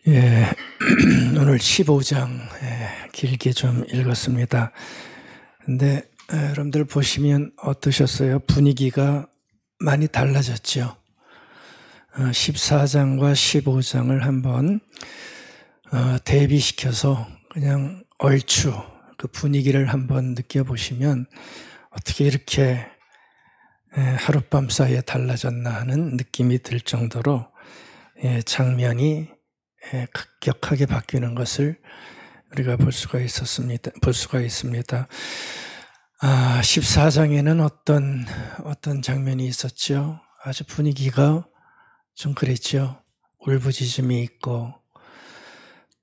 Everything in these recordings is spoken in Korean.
예, 오늘 15장 길게 좀 읽었습니다. 근데 여러분들 보시면 어떠셨어요? 분위기가 많이 달라졌죠. 14장과 15장을 한번 대비시켜서 그냥 얼추 그 분위기를 한번 느껴보시면 어떻게 이렇게 하룻밤 사이에 달라졌나 하는 느낌이 들 정도로 장면이 급격하게 바뀌는 것을 우리가 볼 수가 있습니다. 14장에는 어떤 장면이 있었죠? 아주 분위기가 좀 그랬죠. 울부짖음이 있고,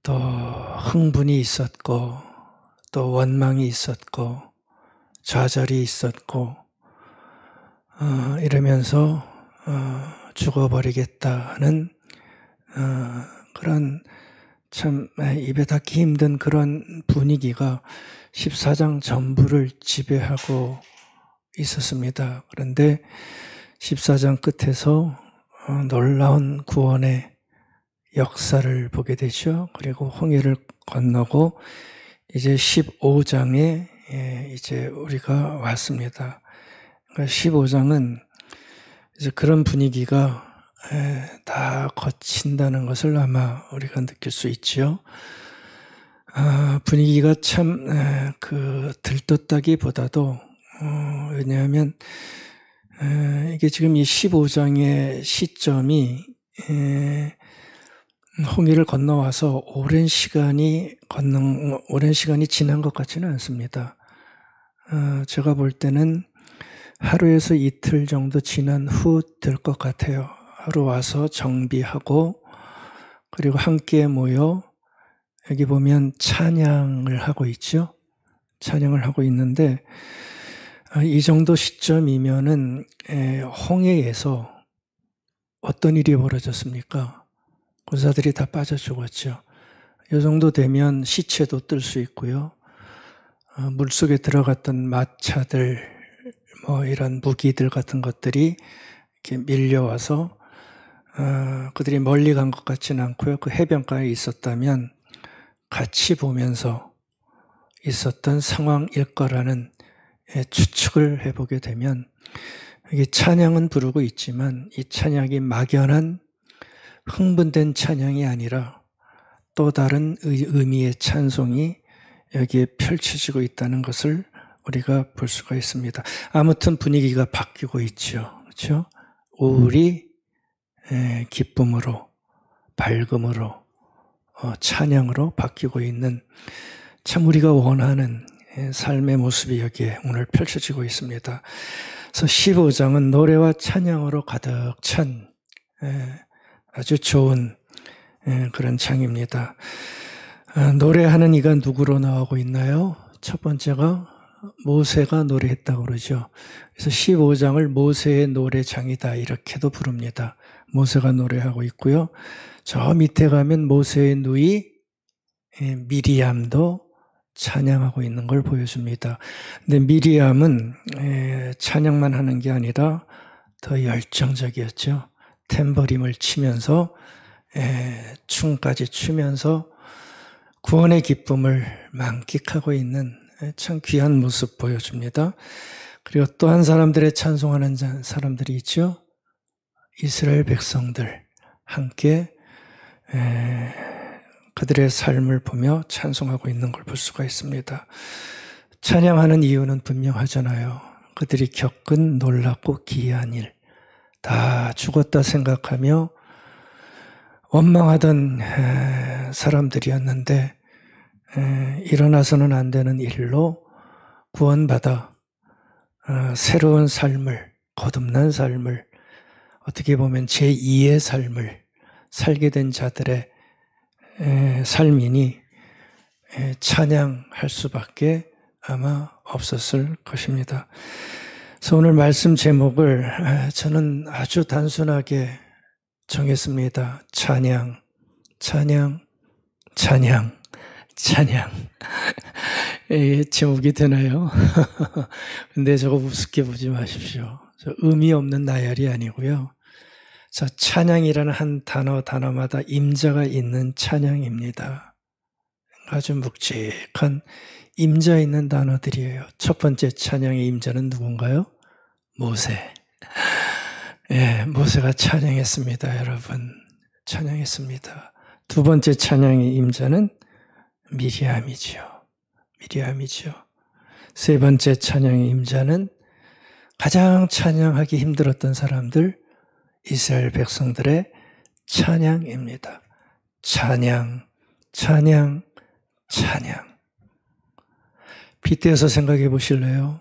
또 흥분이 있었고, 또 원망이 있었고, 좌절이 있었고, 이러면서 죽어버리겠다는 그런 참 입에 닿기 힘든 그런 분위기가 14장 전부를 지배하고 있었습니다. 그런데 14장 끝에서 놀라운 구원의 역사를 보게 되죠. 그리고 홍해를 건너고 이제 15장에 이제 우리가 왔습니다. 그러니까 15장은 이제 그런 분위기가 다 거친다는 것을 아마 우리가 느낄 수 있죠. 분위기가 참 들떴다기보다도 왜냐하면 이게 지금 이 15장의 시점이 홍해를 건너와서 오랜 시간이 지난 것 같지는 않습니다. 제가 볼 때는 하루에서 이틀 정도 지난 후 될 것 같아요. 하루 와서 정비하고 그리고 함께 모여 여기 보면 찬양을 하고 있죠. 찬양을 하고 있는데 이 정도 시점이면은 홍해에서 어떤 일이 벌어졌습니까? 군사들이 다 빠져 죽었죠. 이 정도 되면 시체도 뜰 수 있고요. 물속에 들어갔던 마차들 이런 무기들 같은 것들이 이렇게 밀려와서 그들이 멀리 간 것 같지는 않고요. 그 해변가에 있었다면 같이 보면서 있었던 상황일 거라는 추측을 해보게 되면 이게 찬양은 부르고 있지만 이 찬양이 막연한 흥분된 찬양이 아니라 또 다른 의미의 찬송이 여기에 펼쳐지고 있다는 것을 우리가 볼 수가 있습니다. 아무튼 분위기가 바뀌고 있죠. 그렇죠? 우울이 기쁨으로, 밝음으로, 찬양으로 바뀌고 있는 참 우리가 원하는 삶의 모습이 여기에 오늘 펼쳐지고 있습니다. 그래서 15장은 노래와 찬양으로 가득 찬 아주 좋은 그런 장입니다. 노래하는 이가 누구로 나오고 있나요? 첫 번째가 모세가 노래했다고 그러죠. 그래서 15장을 모세의 노래장이다 이렇게도 부릅니다. 모세가 노래하고 있고요. 저 밑에 가면 모세의 누이 미리암도 찬양하고 있는 걸 보여줍니다. 근데 미리암은 찬양만 하는 게 아니라 더 열정적이었죠. 탬버림을 치면서 춤까지 추면서 구원의 기쁨을 만끽하고 있는 참 귀한 모습 보여줍니다. 그리고 또 한 사람들의 찬송하는 사람들이 있죠. 이스라엘 백성들 함께 그들의 삶을 보며 찬송하고 있는 걸 볼 수가 있습니다. 찬양하는 이유는 분명하잖아요. 그들이 겪은 놀랍고 기이한 일, 다 죽었다 생각하며 원망하던 사람들이었는데 일어나서는 안 되는 일로 구원받아 새로운 삶을, 거듭난 삶을, 어떻게 보면 제2의 삶을 살게 된 자들의 삶이니 찬양할 수밖에 아마 없었을 것입니다. 그래서 오늘 말씀 제목을 저는 아주 단순하게 정했습니다. 찬양, 찬양, 찬양, 찬양. 제목이 되나요? 근데 저거 우습게 보지 마십시오. 저 의미 없는 나열이 아니고요. 자, 찬양이라는 한 단어마다 임자가 있는 찬양입니다. 아주 묵직한 임자 있는 단어들이에요. 첫 번째 찬양의 임자는 누군가요? 모세. 예, 모세가 찬양했습니다, 여러분. 찬양했습니다. 두 번째 찬양의 임자는 미리암이죠. 세 번째 찬양의 임자는 가장 찬양하기 힘들었던 사람들, 이스라엘 백성들의 찬양입니다. 찬양. 빗대어서 생각해 보실래요?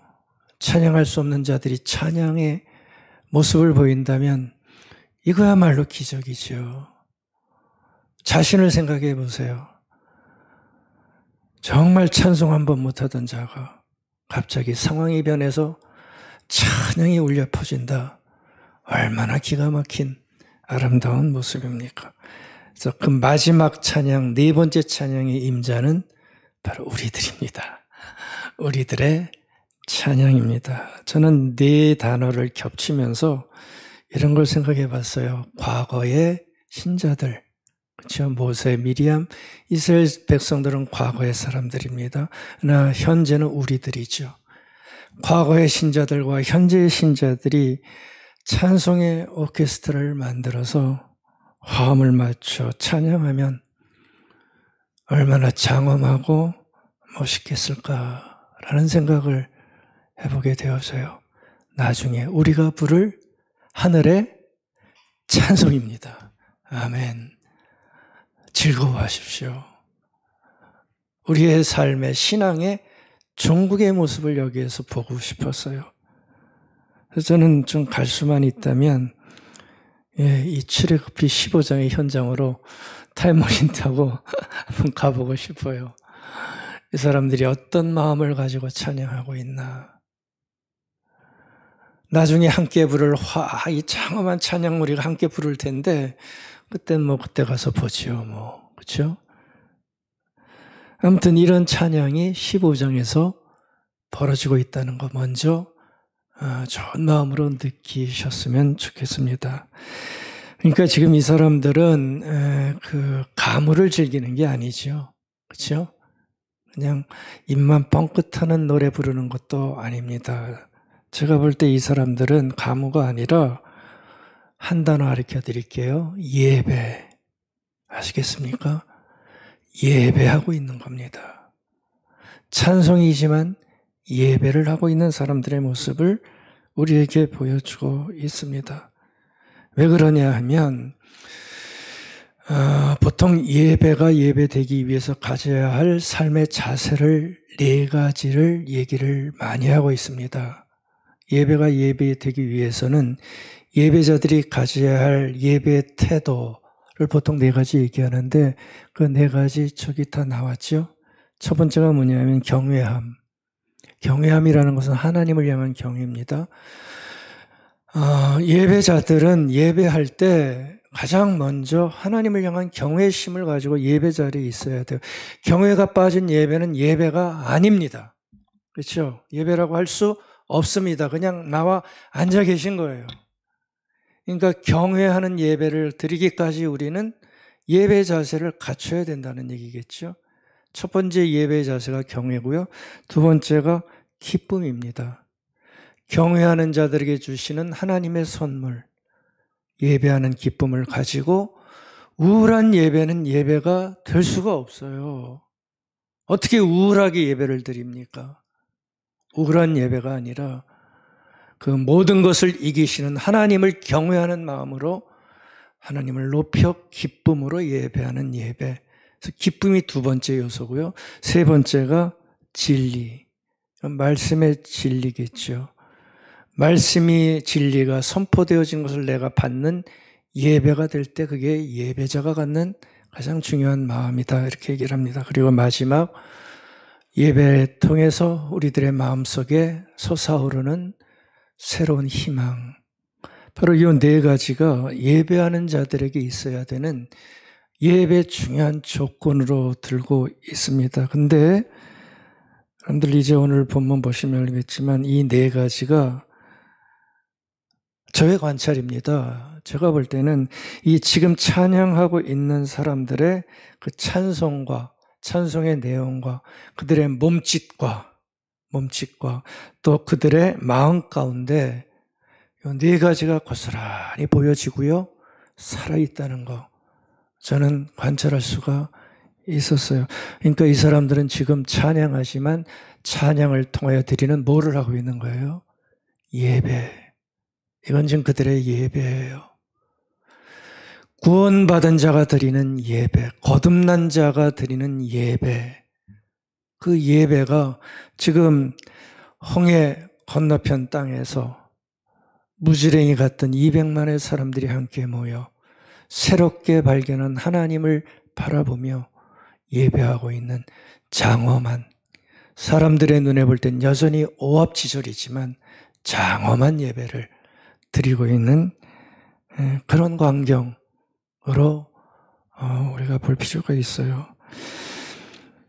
찬양할 수 없는 자들이 찬양의 모습을 보인다면 이거야말로 기적이죠. 자신을 생각해 보세요. 정말 찬송 한 번 못하던 자가 갑자기 상황이 변해서 찬양이 울려 퍼진다. 얼마나 기가 막힌 아름다운 모습입니까? 그래서 그 마지막 찬양, 네 번째 찬양의 임자는 바로 우리들입니다. 우리들의 찬양입니다. 저는 네 단어를 겹치면서 이런 걸 생각해 봤어요. 과거의 신자들, 그렇죠? 모세, 미리암, 이스라엘 백성들은 과거의 사람들입니다. 그러나 현재는 우리들이죠. 과거의 신자들과 현재의 신자들이 찬송의 오케스트라를 만들어서 화음을 맞춰 찬양하면 얼마나 장엄하고 멋있겠을까라는 생각을 해보게 되어서요. 나중에 우리가 부를 하늘의 찬송입니다. 아멘. 즐거워하십시오. 우리의 삶의 신앙의 종국의 모습을 여기에서 보고 싶었어요. 그래서 저는 좀 갈 수만 있다면 이 출애굽기 15장의 현장으로 타임머신 타고 한번 가보고 싶어요. 이 사람들이 어떤 마음을 가지고 찬양하고 있나. 나중에 함께 부를 이 장엄한 찬양 우리가 함께 부를 텐데 그때 가서 보지요, 그렇죠? 아무튼 이런 찬양이 15장에서 벌어지고 있다는 거 먼저 좋은 마음으로 느끼셨으면 좋겠습니다. 그러니까 지금 이 사람들은 그 가물을 즐기는 게 아니죠, 그렇죠? 그냥 입만 뻥끗하는 노래 부르는 것도 아닙니다. 제가 볼 때 이 사람들은 가무가 아니라 한 단어 가르쳐 드릴게요. 예배. 아시겠습니까? 예배하고 있는 겁니다. 찬송이지만 예배를 하고 있는 사람들의 모습을 우리에게 보여주고 있습니다. 왜 그러냐 하면 보통 예배가 예배되기 위해서 가져야 할 삶의 자세를 네 가지를 얘기를 많이 하고 있습니다. 예배가 예배되기 위해서는 예배자들이 가져야 할 예배의 태도를 보통 네 가지 얘기하는데 그 네 가지 저기 다 나왔죠. 첫 번째가 뭐냐면 경외함. 경외함이라는 것은 하나님을 향한 경외입니다. 예배자들은 예배할 때 가장 먼저 하나님을 향한 경외심을 가지고 예배 자리에 있어야 돼요. 경외가 빠진 예배는 예배가 아닙니다. 그렇죠? 예배라고 할 수 없습니다. 그냥 나와 앉아 계신 거예요. 그러니까 경외하는 예배를 드리기까지 우리는 예배 자세를 갖춰야 된다는 얘기겠죠. 첫 번째 예배 자세가 경외고요. 두 번째가 기쁨입니다. 경외하는 자들에게 주시는 하나님의 선물, 예배하는 기쁨을 가지고 우울한 예배는 예배가 될 수가 없어요. 어떻게 우울하게 예배를 드립니까? 우울한 예배가 아니라 그 모든 것을 이기시는 하나님을 경외하는 마음으로 하나님을 높여 기쁨으로 예배하는 예배. 그래서 기쁨이 두 번째 요소고요. 세 번째가 진리. 말씀의 진리겠죠. 말씀이 진리가 선포되어진 것을 내가 받는 예배가 될 때 그게 예배자가 갖는 가장 중요한 마음이다. 이렇게 얘기를 합니다. 그리고 마지막 예배를 통해서 우리들의 마음속에 솟아오르는 새로운 희망. 바로 이 네 가지가 예배하는 자들에게 있어야 되는 예배 중요한 조건으로 들고 있습니다. 근데 여러분들 이제 오늘 본문 보시면 알겠지만 이 네 가지가 저의 관찰입니다. 제가 볼 때는 이 지금 찬양하고 있는 사람들의 그 찬송과 찬송의 내용과 그들의 몸짓과 또 그들의 마음 가운데 이 네 가지가 고스란히 보여지고요. 살아있다는 거 저는 관찰할 수가 있었어요. 그러니까 이 사람들은 지금 찬양하지만 찬양을 통하여 드리는 뭐를 하고 있는 거예요? 예배. 이건 지금 그들의 예배예요. 구원받은 자가 드리는 예배, 거듭난 자가 드리는 예배. 그 예배가 지금 홍해 건너편 땅에서 무지랭이 같던 200만의 사람들이 함께 모여 새롭게 발견한 하나님을 바라보며 예배하고 있는 장엄한, 사람들의 눈에 볼 땐 여전히 오합지졸이지만 장엄한 예배를 드리고 있는 그런 광경으로 우리가 볼 필요가 있어요.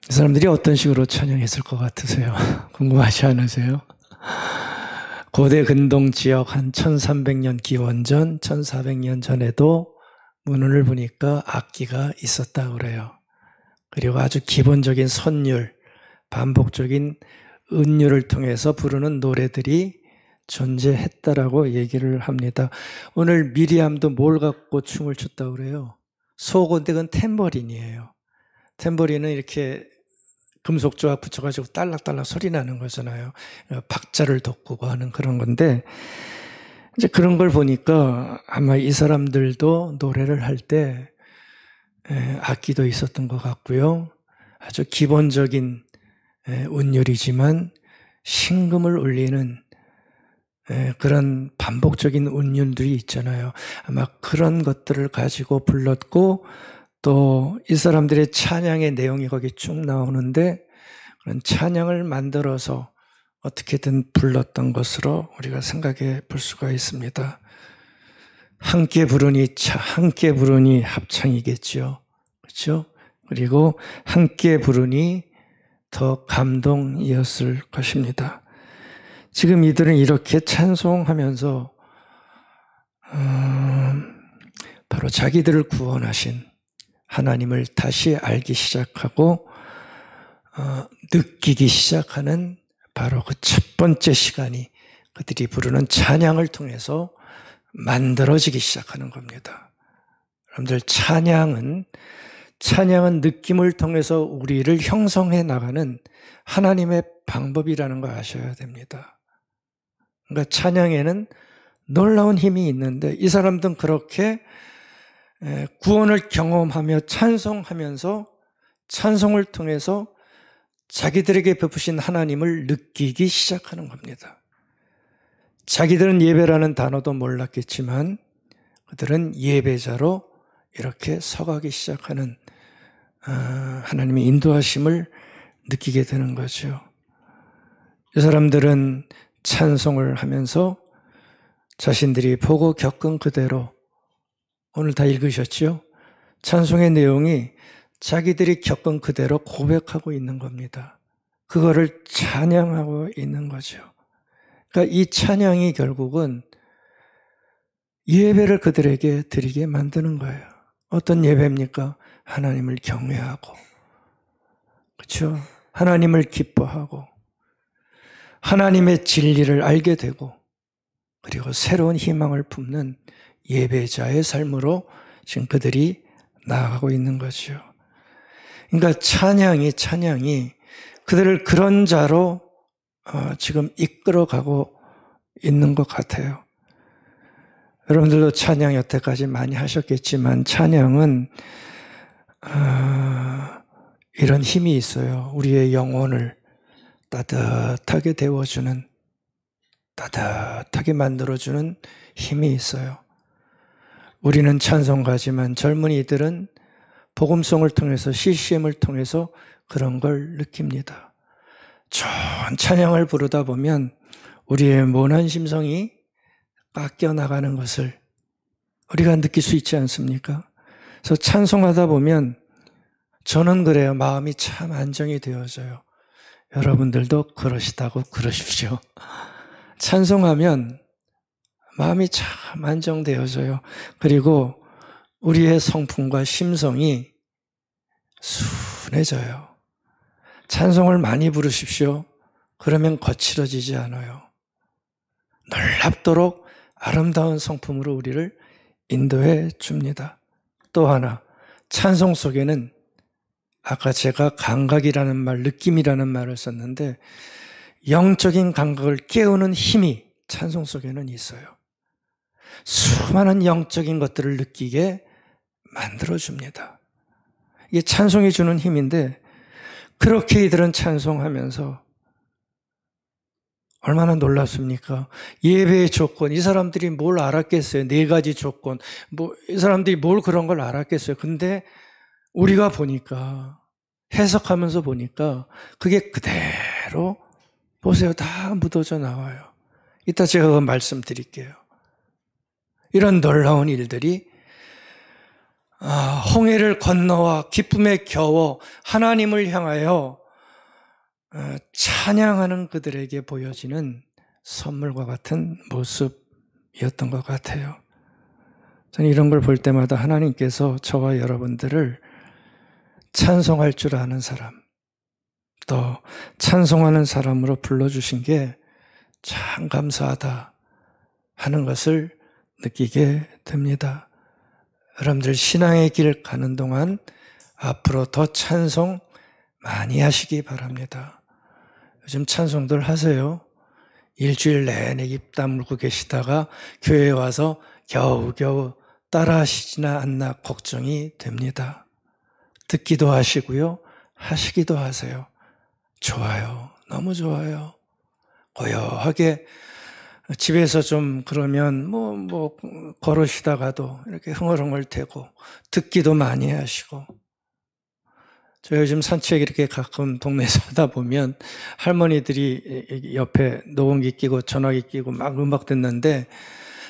이 사람들이 어떤 식으로 찬양했을 것 같으세요? 궁금하지 않으세요? 고대 근동 지역 한 1300년 기원전, 1400년 전에도 문헌을 보니까 악기가 있었다고 그래요. 그리고 아주 기본적인 선율, 반복적인 은율을 통해서 부르는 노래들이 존재했다라고 얘기를 합니다. 오늘 미리암도 뭘 갖고 춤을 췄다고 그래요? 소고인데 그건 탬버린이에요. 탬버린은 이렇게 금속 조각 붙여가지고 딸락딸락 소리 나는 거잖아요. 박자를 돋구고 하는 그런 건데, 이제 그런 걸 보니까 아마 이 사람들도 노래를 할 때 악기도 있었던 것 같고요. 아주 기본적인 운율이지만 신금을 울리는 그런 반복적인 운율들이 있잖아요. 아마 그런 것들을 가지고 불렀고, 또 이 사람들의 찬양의 내용이 거기 쭉 나오는데 그런 찬양을 만들어서 어떻게든 불렀던 것으로 우리가 생각해 볼 수가 있습니다. 함께 부르니 합창이겠죠. 그렇죠? 그리고 함께 부르니 더 감동이었을 것입니다. 지금 이들은 이렇게 찬송하면서 바로 자기들을 구원하신 하나님을 다시 알기 시작하고 느끼기 시작하는 바로 그 첫 번째 시간이 그들이 부르는 찬양을 통해서 만들어지기 시작하는 겁니다. 여러분들 찬양은 느낌을 통해서 우리를 형성해 나가는 하나님의 방법이라는 걸 아셔야 됩니다. 그러니까 찬양에는 놀라운 힘이 있는데 이 사람들은 그렇게 구원을 경험하며 찬송하면서 찬송을 통해서 자기들에게 베푸신 하나님을 느끼기 시작하는 겁니다. 자기들은 예배라는 단어도 몰랐겠지만 그들은 예배자로 이렇게 서가기 시작하는 하나님의 인도하심을 느끼게 되는 거죠. 이 사람들은 찬송을 하면서 자신들이 보고 겪은 그대로, 오늘 다 읽으셨죠? 찬송의 내용이 자기들이 겪은 그대로 고백하고 있는 겁니다. 그거를 찬양하고 있는 거죠. 그러니까 이 찬양이 결국은 예배를 그들에게 드리게 만드는 거예요. 어떤 예배입니까? 하나님을 경외하고, 그렇죠? 하나님을 기뻐하고, 하나님의 진리를 알게 되고, 그리고 새로운 희망을 품는 예배자의 삶으로 지금 그들이 나아가고 있는 거죠. 그러니까 찬양이 그들을 그런 자로 지금 이끌어가고 있는 것 같아요. 여러분들도 찬양 여태까지 많이 하셨겠지만 찬양은 이런 힘이 있어요. 우리의 영혼을 따뜻하게 데워주는, 따뜻하게 만들어주는 힘이 있어요. 우리는 찬송가지만 젊은이들은 복음송을 통해서, CCM을 통해서 그런 걸 느낍니다. 좋은 찬양을 부르다 보면 우리의 모난 심성이 깎여 나가는 것을 우리가 느낄 수 있지 않습니까? 그래서 찬송하다 보면 저는 그래요. 마음이 참 안정이 되어져요. 여러분들도 그러시다고 그러십시오. 찬송하면 마음이 참 안정되어져요. 그리고 우리의 성품과 심성이 순해져요. 찬송을 많이 부르십시오. 그러면 거칠어지지 않아요. 놀랍도록 아름다운 성품으로 우리를 인도해 줍니다. 또 하나, 찬송 속에는 아까 제가 감각이라는 말, 느낌이라는 말을 썼는데 영적인 감각을 깨우는 힘이 찬송 속에는 있어요. 수많은 영적인 것들을 느끼게 만들어줍니다. 이게 찬송이 주는 힘인데 그렇게 이들은 찬송하면서 얼마나 놀랍습니까? 예배의 조건, 이 사람들이 뭘 알았겠어요? 4가지 조건, 이 사람들이 뭘 그런 걸 알았겠어요? 근데 우리가 보니까, 해석하면서 보니까 그게 그대로 보세요. 다 묻어져 나와요. 이따 제가 그 말씀드릴게요. 이런 놀라운 일들이 홍해를 건너와 기쁨에 겨워 하나님을 향하여 찬양하는 그들에게 보여지는 선물과 같은 모습이었던 것 같아요. 저는 이런 걸 볼 때마다 하나님께서 저와 여러분들을 찬송할 줄 아는 사람, 또 찬송하는 사람으로 불러주신 게 참 감사하다 하는 것을 느끼게 됩니다. 여러분들 신앙의 길 가는 동안 앞으로 더 찬송 많이 하시기 바랍니다. 요즘 찬송들 하세요. 일주일 내내 입 다물고 계시다가 교회에 와서 겨우겨우 따라 하시지나 않나 걱정이 됩니다. 듣기도 하시고요. 하시기도 하세요. 좋아요. 너무 좋아요. 고요하게 집에서 좀 그러면 걸으시다가도 이렇게 흥얼흥얼 대고 듣기도 많이 하시고 저 요즘 산책 이렇게 가끔 동네에서 하다 보면 할머니들이 옆에 녹음기 끼고 전화기 끼고 막 음악 듣는데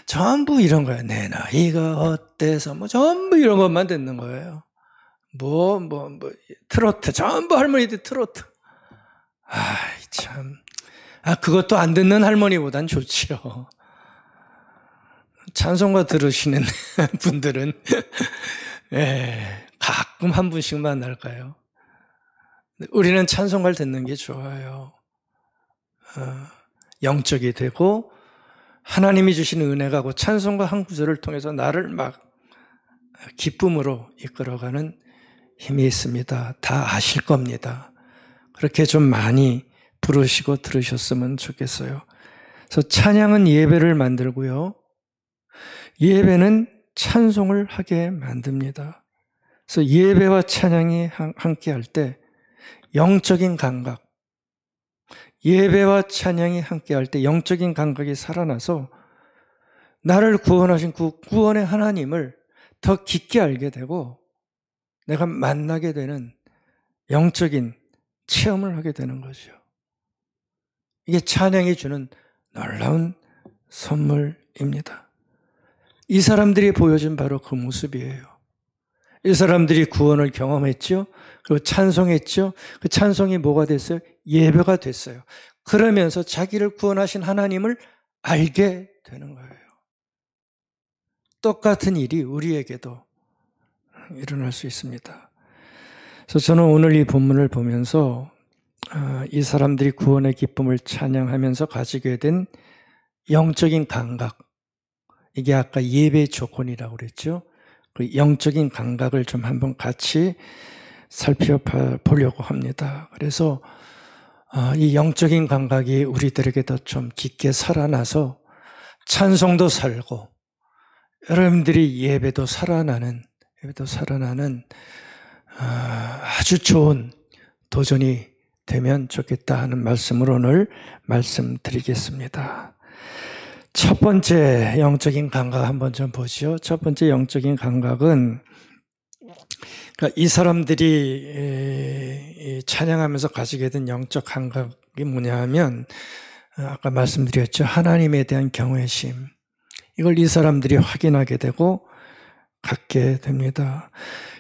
전부 이런 거예요. 내 나이가 어때서 전부 이런 것만 듣는 거예요. 트로트 전부 할머니들 트로트. 참. 그것도 안 듣는 할머니보단 좋지요. 찬송가 들으시는 분들은 가끔 한 분씩만 날까요? 우리는 찬송가를 듣는 게 좋아요. 영적이 되고 하나님이 주시는 은혜가 고 찬송가 한 구절을 통해서 나를 막 기쁨으로 이끌어가는 힘이 있습니다. 다 아실 겁니다. 그렇게 좀 많이 부르시고 들으셨으면 좋겠어요. 그래서 찬양은 예배를 만들고요. 예배는 찬송을 하게 만듭니다. 그래서 예배와 찬양이 함께 할 때 영적인 감각, 예배와 찬양이 함께 할 때 영적인 감각이 살아나서 나를 구원하신 그 구원의 하나님을 더 깊게 알게 되고 내가 만나게 되는 영적인 체험을 하게 되는 거죠. 이게 찬양이 주는 놀라운 선물입니다. 이 사람들이 보여준 바로 그 모습이에요. 이 사람들이 구원을 경험했죠. 그리고 찬송했죠. 그 찬송이 뭐가 됐어요? 예배가 됐어요. 그러면서 자기를 구원하신 하나님을 알게 되는 거예요. 똑같은 일이 우리에게도 일어날 수 있습니다. 그래서 저는 오늘 이 본문을 보면서 이 사람들이 구원의 기쁨을 찬양하면서 가지게 된 영적인 감각, 이게 아까 예배의 조건이라고 그랬죠. 그 영적인 감각을 좀 한번 같이 살펴보려고 합니다. 그래서 이 영적인 감각이 우리들에게 더 좀 깊게 살아나서 찬송도 살고 여러분들이 예배도 살아나는 아주 좋은 도전이 되면 좋겠다 하는 말씀으로 오늘 말씀드리겠습니다. 첫 번째 영적인 감각 한번 좀 보시죠. 첫 번째 영적인 감각은 이 사람들이 찬양하면서 가지게 된 영적 감각이 뭐냐 하면 아까 말씀드렸죠. 하나님에 대한 경외심. 이걸 이 사람들이 확인하게 되고 갖게 됩니다.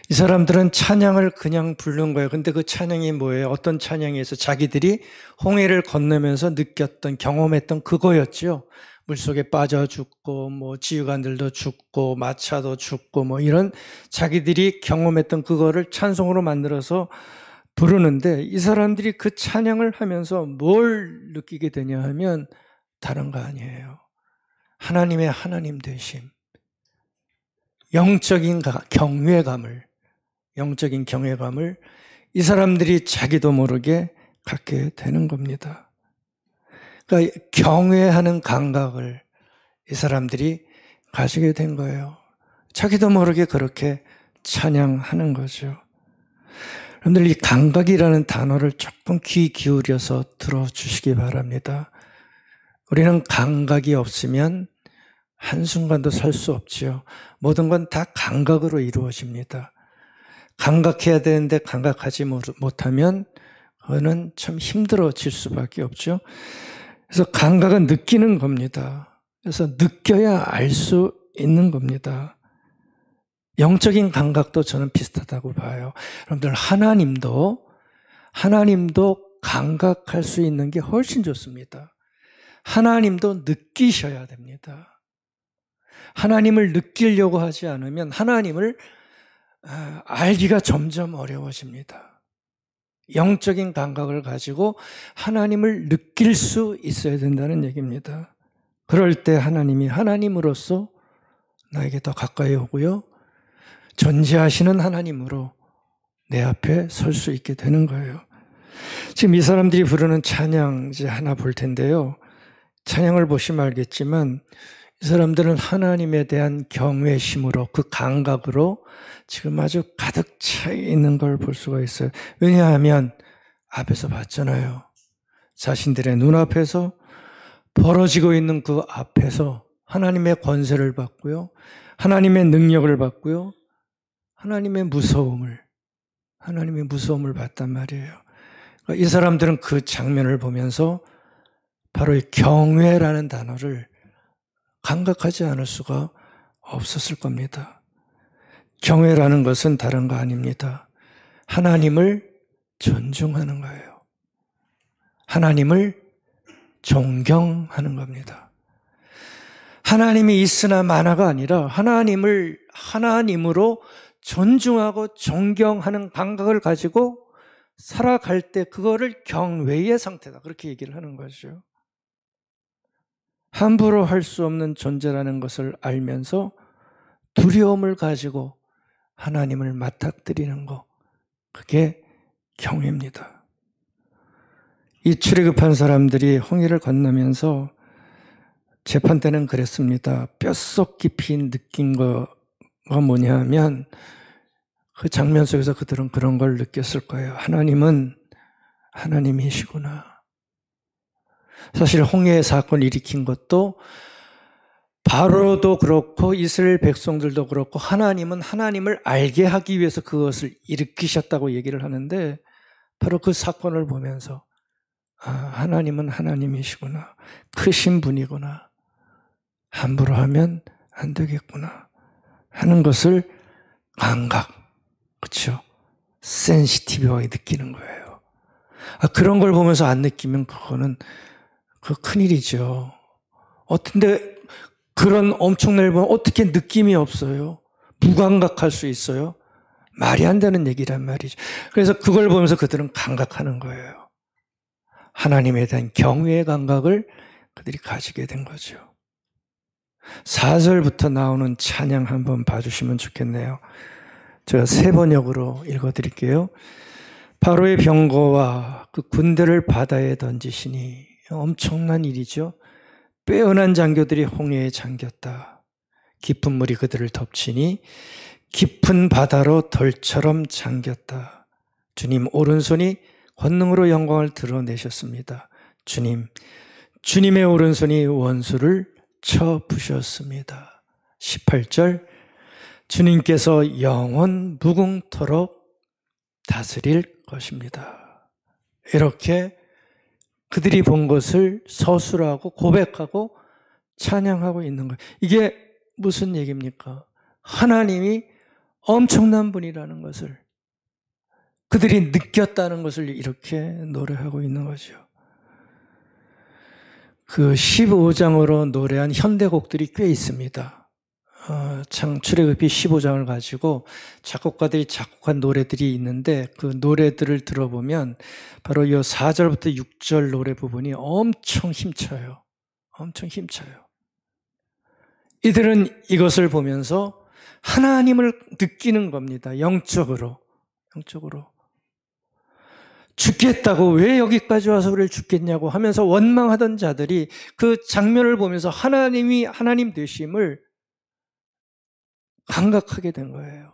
이 사람들은 찬양을 그냥 부른 거예요. 근데 그 찬양이 뭐예요? 어떤 찬양에서 자기들이 홍해를 건너면서 느꼈던, 경험했던 그거였죠. 물속에 빠져 죽고 뭐 지휘관들도 죽고 마차도 죽고 뭐 이런 자기들이 경험했던 그거를 찬송으로 만들어서 부르는데 이 사람들이 그 찬양을 하면서 뭘 느끼게 되냐 하면 다른 거 아니에요. 하나님의 하나님 되심, 영적인 경외감을 이 사람들이 자기도 모르게 갖게 되는 겁니다. 그러니까 경외하는 감각을 이 사람들이 가지게 된 거예요. 자기도 모르게 그렇게 찬양하는 거죠. 여러분들 이 감각이라는 단어를 조금 귀 기울여서 들어주시기 바랍니다. 우리는 감각이 없으면 한순간도 살 수 없지요. 모든 건 다 감각으로 이루어집니다. 감각해야 되는데 감각하지 못하면 그거는 참 힘들어질 수밖에 없죠. 그래서 감각은 느끼는 겁니다. 그래서 느껴야 알 수 있는 겁니다. 영적인 감각도 저는 비슷하다고 봐요. 여러분들 하나님도 감각할 수 있는 게 훨씬 좋습니다. 하나님도 느끼셔야 됩니다. 하나님을 느끼려고 하지 않으면 하나님을 알기가 점점 어려워집니다. 영적인 감각을 가지고 하나님을 느낄 수 있어야 된다는 얘기입니다. 그럴 때 하나님이 하나님으로서 나에게 더 가까이 오고요. 존재하시는 하나님으로 내 앞에 설 수 있게 되는 거예요. 지금 이 사람들이 부르는 찬양 이제 하나 볼 텐데요. 찬양을 보시면 알겠지만 이 사람들은 하나님에 대한 경외심으로 그 감각으로 지금 아주 가득 차 있는 걸 볼 수가 있어요. 왜냐하면 앞에서 봤잖아요. 자신들의 눈앞에서 벌어지고 있는 그 앞에서 하나님의 권세를 받고요. 하나님의 능력을 받고요. 하나님의 무서움을 봤단 말이에요. 이 사람들은 그 장면을 보면서 바로 이 경외라는 단어를 감각하지 않을 수가 없었을 겁니다. 경외라는 것은 다른 거 아닙니다. 하나님을 존중하는 거예요. 하나님을 존경하는 겁니다. 하나님이 있으나 마나가 아니라 하나님을 하나님으로 존중하고 존경하는 감각을 가지고 살아갈 때 그거를 경외의 상태다. 그렇게 얘기를 하는 거죠. 함부로 할 수 없는 존재라는 것을 알면서 두려움을 가지고 하나님을 맞닥뜨리는 것, 그게 경외입니다. 이 출애굽한 사람들이 홍해를 건너면서 재판 때는 그랬습니다. 뼛속 깊이 느낀 거가 뭐냐 하면 그 장면 속에서 그들은 그런 걸 느꼈을 거예요. 하나님은 하나님이시구나. 사실 홍해 사건을 일으킨 것도 바로도 그렇고 이스라엘 백성들도 그렇고 하나님은 하나님을 알게 하기 위해서 그것을 일으키셨다고 얘기를 하는데 바로 그 사건을 보면서 하나님은 하나님이시구나. 크신 분이구나. 함부로 하면 안 되겠구나 하는 것을 감각, 그렇죠? 센시티브하게 느끼는 거예요. 그런 걸 보면서 안 느끼면 그거는 큰일이죠. 어떤데 그런 엄청난 보면 어떻게 느낌이 없어요? 무감각할 수 있어요? 말이 안 되는 얘기란 말이죠. 그래서 그걸 보면서 그들은 감각하는 거예요. 하나님에 대한 경외의 감각을 그들이 가지게 된 거죠. 4절부터 나오는 찬양 한번 봐주시면 좋겠네요. 제가 3번역으로 읽어드릴게요. 바로의 병거와 그 군대를 바다에 던지시니 엄청난 일이죠. 빼어난 장교들이 홍해에 잠겼다. 깊은 물이 그들을 덮치니 깊은 바다로 덜처럼 잠겼다. 주님 오른손이 권능으로 영광을 드러내셨습니다. 주님의 오른손이 원수를 쳐 부셨습니다. 18절 주님께서 영원 무궁토록 다스릴 것입니다. 이렇게 그들이 본 것을 서술하고 고백하고 찬양하고 있는 거예요. 이게 무슨 얘기입니까? 하나님이 엄청난 분이라는 것을 그들이 느꼈다는 것을 이렇게 노래하고 있는 거죠. 그 15장으로 노래한 현대곡들이 꽤 있습니다. 출애굽기 15장을 가지고 작곡가들이 작곡한 노래들이 있는데 그 노래들을 들어보면 바로 이 4절부터 6절 노래 부분이 엄청 힘차요. 엄청 힘차요. 이들은 이것을 보면서 하나님을 느끼는 겁니다. 영적으로. 죽겠다고 왜 여기까지 와서 우리를 죽겠냐고 하면서 원망하던 자들이 그 장면을 보면서 하나님이 하나님 되심을 감각하게 된 거예요.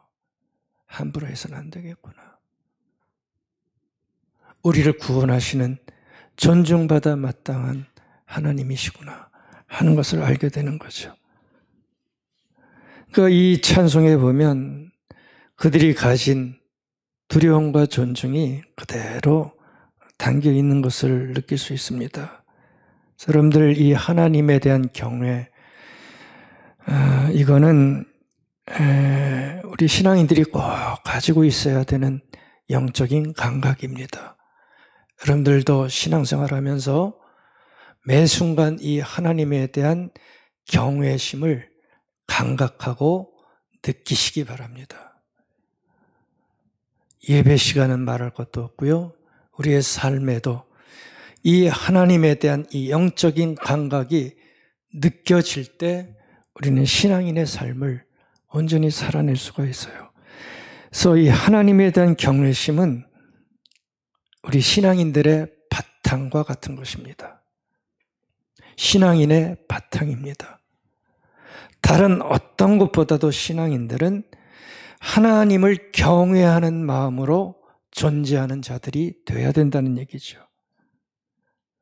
함부로 해서는 안 되겠구나. 우리를 구원하시는 존중받아 마땅한 하나님이시구나 하는 것을 알게 되는 거죠. 그러니까 이 찬송에 보면 그들이 가진 두려움과 존중이 그대로 담겨 있는 것을 느낄 수 있습니다. 여러분들 이 하나님에 대한 경외, 이거는 우리 신앙인들이 꼭 가지고 있어야 되는 영적인 감각입니다. 여러분들도 신앙생활하면서 매 순간 이 하나님에 대한 경외심을 감각하고 느끼시기 바랍니다. 예배 시간은 말할 것도 없고요. 우리의 삶에도 이 하나님에 대한 이 영적인 감각이 느껴질 때 우리는 신앙인의 삶을 온전히 살아낼 수가 있어요. 그래서 이 하나님에 대한 경외심은 우리 신앙인들의 바탕과 같은 것입니다. 신앙인의 바탕입니다. 다른 어떤 것보다도 신앙인들은 하나님을 경외하는 마음으로 존재하는 자들이 되어야 된다는 얘기죠.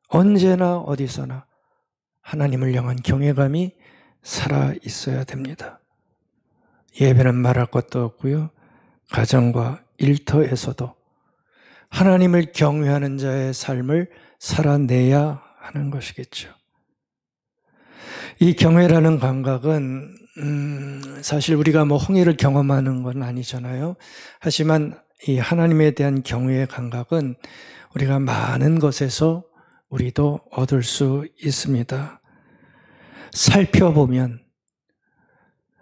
언제나 어디서나 하나님을 향한 경외감이 살아 있어야 됩니다. 예배는 말할 것도 없고요. 가정과 일터에서도 하나님을 경외하는 자의 삶을 살아내야 하는 것이겠죠. 이 경외라는 감각은 사실 우리가 홍해를 경험하는 건 아니잖아요. 하지만 이 하나님에 대한 경외의 감각은 우리가 많은 것에서 우리도 얻을 수 있습니다.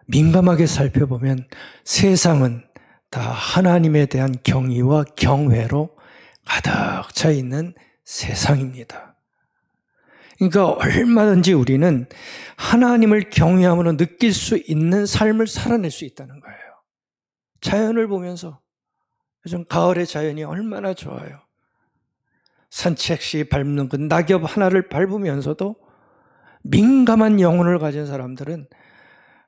민감하게 살펴보면 세상은 다 하나님에 대한 경의와 경외로 가득 차 있는 세상입니다. 그러니까 얼마든지 우리는 하나님을 경외함으로 느낄 수 있는 삶을 살아낼 수 있다는 거예요. 자연을 보면서 요즘 가을의 자연이 얼마나 좋아요. 산책 시 밟는 그 낙엽 하나를 밟으면서도 민감한 영혼을 가진 사람들은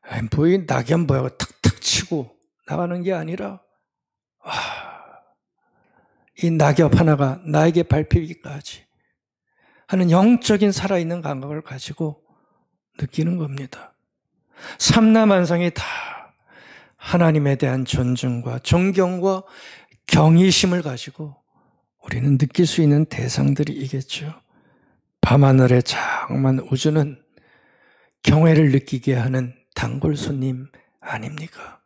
이 낙엽 뭐야 탁탁 치고 나가는 게 아니라 이 낙엽 하나가 나에게 밟히기까지 하는 영적인 살아있는 감각을 가지고 느끼는 겁니다. 삼라만상이 다 하나님에 대한 존중과 존경과 경외심을 가지고 우리는 느낄 수 있는 대상들이겠죠. 밤하늘의 장엄한 우주는 경외를 느끼게 하는 단골 손님 아닙니까?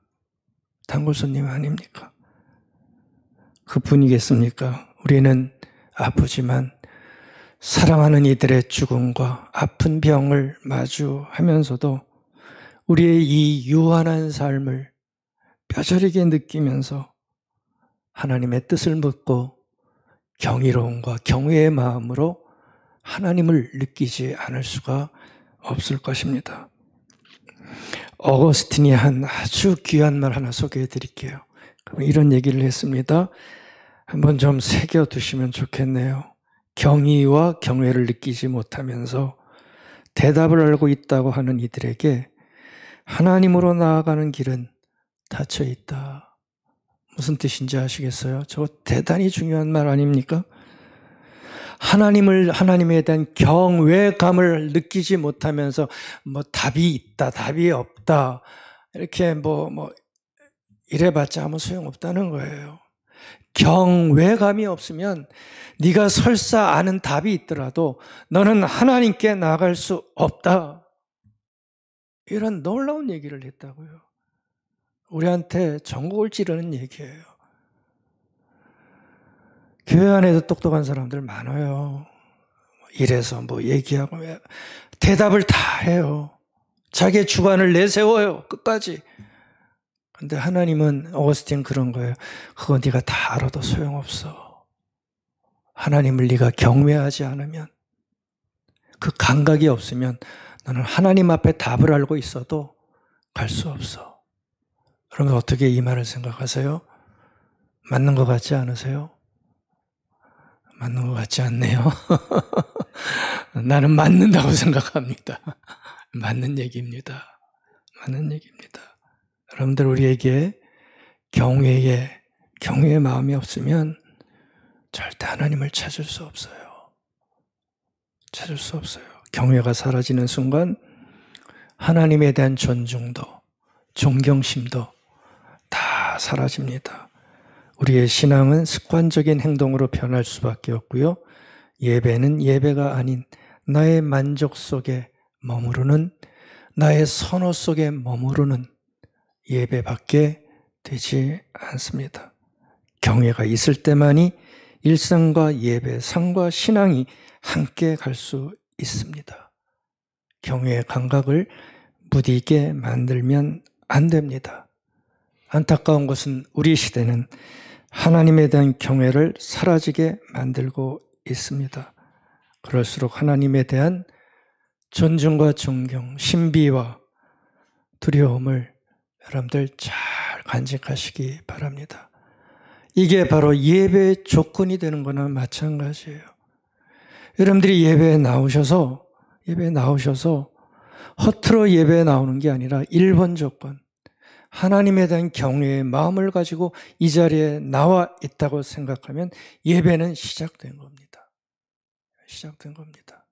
단골 손님 아닙니까? 그뿐이겠습니까? 우리는 아프지만 사랑하는 이들의 죽음과 아픈 병을 마주하면서도 우리의 이 유한한 삶을 뼈저리게 느끼면서 하나님의 뜻을 묻고 경이로움과 경외의 마음으로 하나님을 느끼지 않을 수가 없을 것입니다. 어거스틴이 한 아주 귀한 말 하나 소개해 드릴게요. 이런 얘기를 했습니다. 한번 좀 새겨두시면 좋겠네요. 경의와 경외를 느끼지 못하면서 대답을 알고 있다고 하는 이들에게 하나님으로 나아가는 길은 닫혀 있다. 무슨 뜻인지 아시겠어요? 저거 대단히 중요한 말 아닙니까? 하나님에 대한 경외감을 느끼지 못하면서 답이 있다, 답이 없다, 이렇게 이래봤자 아무 소용없다는 거예요. 경외감이 없으면 네가 설사 아는 답이 있더라도 너는 하나님께 나아갈 수 없다. 이런 놀라운 얘기를 했다고요. 우리한테 전곡을 찌르는 얘기예요. 교회 안에도 똑똑한 사람들 많아요. 이래서 뭐 얘기하고 대답을 다 해요. 자기의 주관을 내세워요. 끝까지. 근데 하나님은 어거스틴 그런 거예요. 그거 네가 다 알아도 소용없어. 하나님을 네가 경외하지 않으면, 그 감각이 없으면 너는 하나님 앞에 답을 알고 있어도 갈 수 없어. 그러면 어떻게 이 말을 생각하세요? 맞는 것 같지 않으세요? 맞는 것 같지 않네요. 나는 맞는다고 생각합니다. 맞는 얘기입니다. 맞는 얘기입니다. 여러분들, 우리에게 경외의 마음이 없으면 절대 하나님을 찾을 수 없어요. 찾을 수 없어요. 경외가 사라지는 순간 하나님에 대한 존중도, 존경심도 다 사라집니다. 우리의 신앙은 습관적인 행동으로 변할 수밖에 없고요. 예배는 예배가 아닌 나의 만족 속에 머무르는, 나의 선호 속에 머무르는 예배밖에 되지 않습니다. 경외가 있을 때만이 일상과 예배, 삶과 신앙이 함께 갈 수 있습니다. 경외의 감각을 무디게 만들면 안 됩니다. 안타까운 것은 우리 시대는 하나님에 대한 경외를 사라지게 만들고 있습니다. 그럴수록 하나님에 대한 존중과 존경, 신비와 두려움을 여러분들 잘 간직하시기 바랍니다. 이게 바로 예배의 조건이 되는 거나 마찬가지예요. 여러분들이 예배에 나오셔서 허투루 예배에 나오는 게 아니라 1번 조건, 하나님에 대한 경외의 마음을 가지고 이 자리에 나와 있다고 생각하면 예배는 시작된 겁니다. 시작된 겁니다.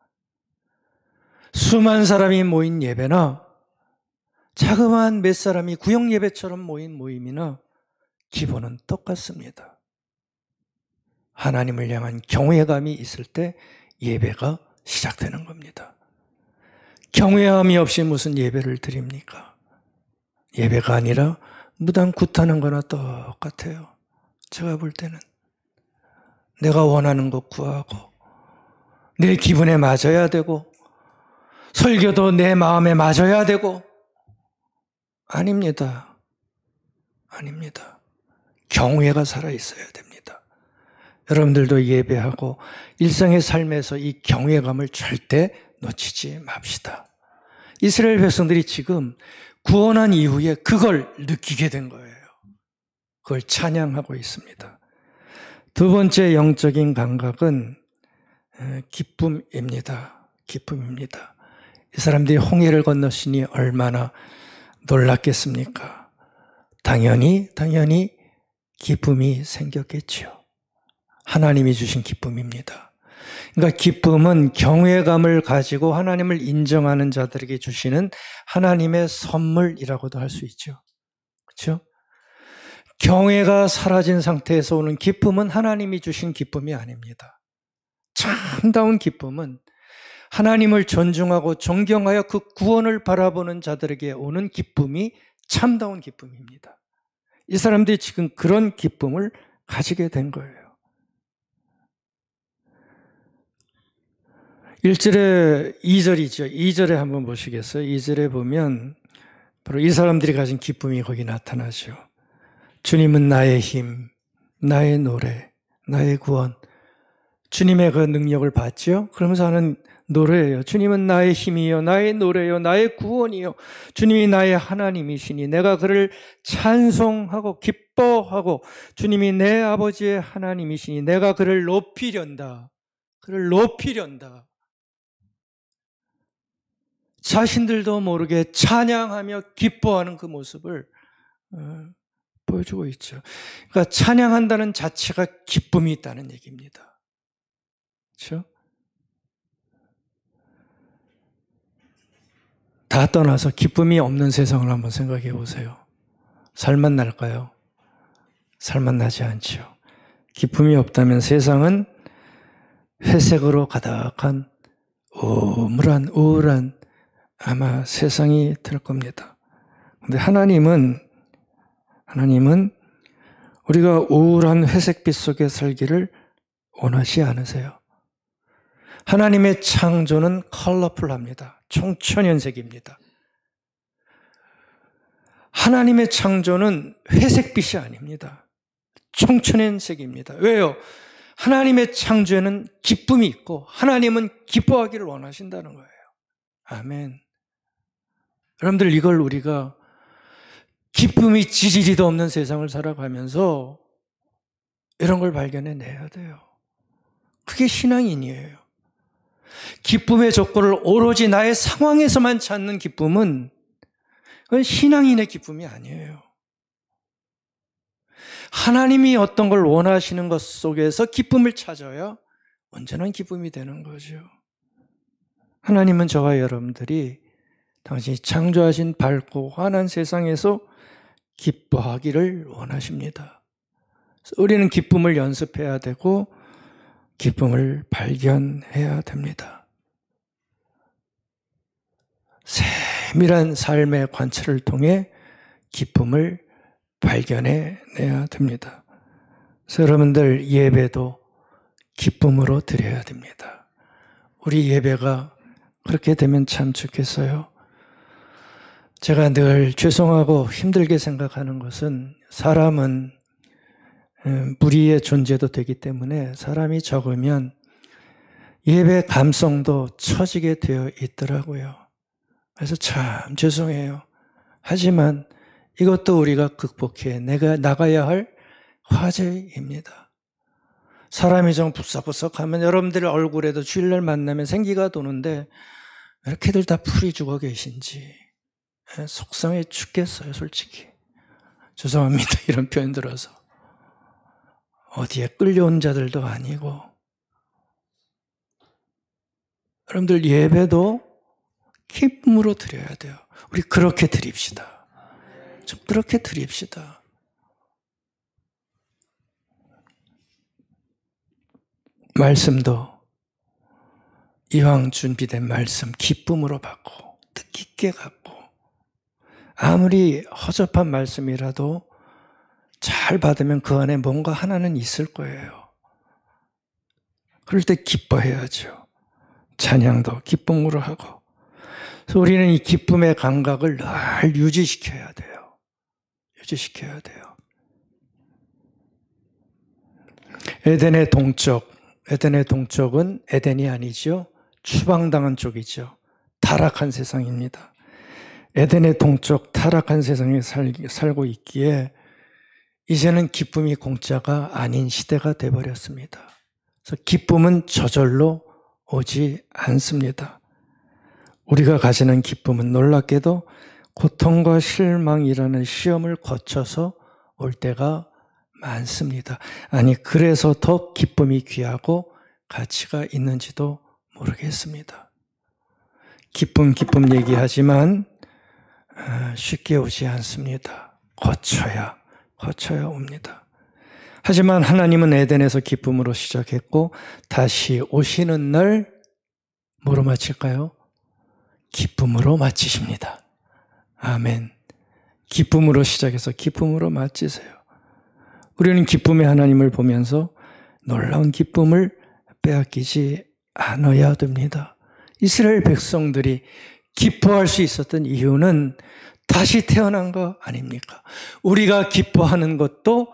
수만 사람이 모인 예배나 자그마한 몇 사람이 구역 예배처럼 모인 모임이나 기본은 똑같습니다. 하나님을 향한 경외감이 있을 때 예배가 시작되는 겁니다. 경외함이 없이 무슨 예배를 드립니까? 예배가 아니라 무당 굿하는 거나 똑같아요. 제가 볼 때는 내가 원하는 것 구하고 내 기분에 맞아야 되고 설교도 내 마음에 맞아야 되고, 아닙니다. 아닙니다. 경외가 살아있어야 됩니다. 여러분들도 예배하고 일상의 삶에서 이 경외감을 절대 놓치지 맙시다. 이스라엘 백성들이 지금 구원한 이후에 그걸 느끼게 된 거예요. 그걸 찬양하고 있습니다. 두 번째 영적인 감각은 기쁨입니다. 기쁨입니다. 이 사람들이 홍해를 건넜으니 얼마나 놀랐겠습니까? 당연히 기쁨이 생겼겠죠. 하나님이 주신 기쁨입니다. 그러니까 기쁨은 경외감을 가지고 하나님을 인정하는 자들에게 주시는 하나님의 선물이라고도 할 수 있죠. 그렇죠? 경외가 사라진 상태에서 오는 기쁨은 하나님이 주신 기쁨이 아닙니다. 참다운 기쁨은 하나님을 존중하고 존경하여 그 구원을 바라보는 자들에게 오는 기쁨이 참다운 기쁨입니다. 이 사람들이 지금 그런 기쁨을 가지게 된 거예요. 1절에 2절이죠. 2절에 한번 보시겠어요? 2절에 보면 바로 이 사람들이 가진 기쁨이 거기 나타나죠. 주님은 나의 힘, 나의 노래, 나의 구원. 주님의 그 능력을 봤죠? 그러면서 하는 노래예요. 주님은 나의 힘이요, 나의 노래요, 나의 구원이요. 주님이 나의 하나님이시니 내가 그를 찬송하고 기뻐하고, 주님이 내 아버지의 하나님이시니 내가 그를 높이련다. 그를 높이련다. 자신들도 모르게 찬양하며 기뻐하는 그 모습을 보여주고 있죠. 그러니까 찬양한다는 자체가 기쁨이 있다는 얘기입니다. 그렇죠? 다 떠나서 기쁨이 없는 세상을 한번 생각해 보세요. 살만 날까요? 살만 나지 않죠. 기쁨이 없다면 세상은 회색으로 가득한 우울한 아마 세상이 될 겁니다. 그런데 하나님은 우리가 우울한 회색빛 속에 살기를 원하지 않으세요. 하나님의 창조는 컬러풀합니다. 총천연색입니다. 하나님의 창조는 회색빛이 아닙니다. 총천연색입니다. 왜요? 하나님의 창조에는 기쁨이 있고 하나님은 기뻐하기를 원하신다는 거예요. 아멘. 여러분들, 이걸 우리가 기쁨이 지지리도 없는 세상을 살아가면서 이런 걸 발견해내야 돼요. 그게 신앙인이에요. 기쁨의 조건을 오로지 나의 상황에서만 찾는 기쁨은 그건 신앙인의 기쁨이 아니에요. 하나님이 어떤 걸 원하시는 것 속에서 기쁨을 찾아야 온전한 기쁨이 되는 거죠. 하나님은 저와 여러분들이 당신이 창조하신 밝고 환한 세상에서 기뻐하기를 원하십니다. 우리는 기쁨을 연습해야 되고 기쁨을 발견해야 됩니다. 세밀한 삶의 관찰을 통해 기쁨을 발견해내야 됩니다. 그래서 여러분들, 예배도 기쁨으로 드려야 됩니다. 우리 예배가 그렇게 되면 참 좋겠어요. 제가 늘 죄송하고 힘들게 생각하는 것은 사람은 무리의 존재도 되기 때문에 사람이 적으면 예배 감성도 처지게 되어 있더라고요. 그래서 참 죄송해요. 하지만 이것도 우리가 극복해 나가야 할 화제입니다. 사람이 좀 부석부석하면 여러분들 얼굴에도 주일날 만나면 생기가 도는데 이렇게들 다 풀이 죽어 계신지 속상해 죽겠어요, 솔직히. 죄송합니다, 이런 표현 들어서. 어디에 끌려온 자들도 아니고. 여러분들, 예배도 기쁨으로 드려야 돼요. 우리 그렇게 드립시다. 좀 그렇게 드립시다. 말씀도 이왕 준비된 말씀 기쁨으로 받고 뜻깊게 갖고, 아무리 허접한 말씀이라도 잘 받으면 그 안에 뭔가 하나는 있을 거예요. 그럴 때 기뻐해야죠. 찬양도 기쁨으로 하고. 그래서 우리는 이 기쁨의 감각을 늘 유지시켜야 돼요. 유지시켜야 돼요. 에덴의 동쪽은 에덴이 아니죠. 추방당한 쪽이죠. 타락한 세상입니다. 에덴의 동쪽 타락한 세상에 살고 있기에 이제는 기쁨이 공짜가 아닌 시대가 돼버렸습니다. 그래서 기쁨은 저절로 오지 않습니다. 우리가 가지는 기쁨은 놀랍게도 고통과 실망이라는 시험을 거쳐서 올 때가 많습니다. 아니, 그래서 더 기쁨이 귀하고 가치가 있는지도 모르겠습니다. 기쁨 얘기하지만 쉽게 오지 않습니다. 거쳐야 옵니다. 하지만 하나님은 에덴에서 기쁨으로 시작했고 다시 오시는 날 뭐로 마칠까요? 기쁨으로 마치십니다. 아멘. 기쁨으로 시작해서 기쁨으로 마치세요. 우리는 기쁨의 하나님을 보면서 놀라운 기쁨을 빼앗기지 않아야 됩니다. 이스라엘 백성들이 기뻐할 수 있었던 이유는 다시 태어난 거 아닙니까? 우리가 기뻐하는 것도